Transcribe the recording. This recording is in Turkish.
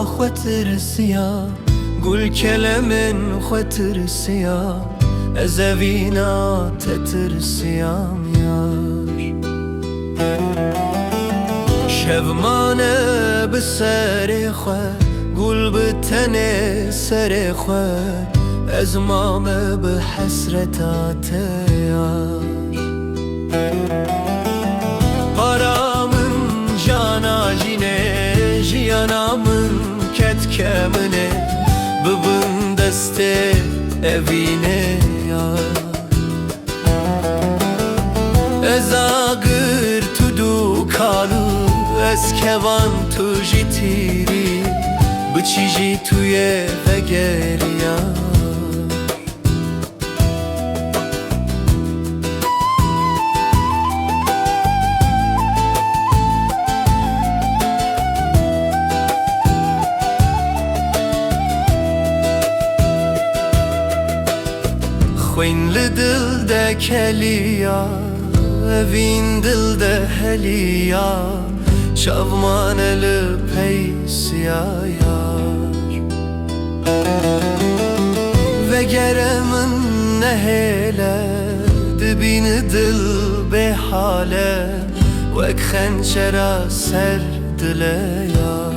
خوترسیا گل کلمن خوترسیا از اوینا تترسیام یار شومانه بسر خو گل بتنه سر خو از مامه به حسرتات یار قرامن جانا جینه جیانامن کتکمنه ببن دست evine yar Ez agır tudu kalu Ez kevan tu jitiri Bıçıcı tuye ve geri yar خوین لدل ده کلیا evin dilde heliya çavman lpeysiya yar ve geremin nehele dibini dil behale ve khençera ser dile yar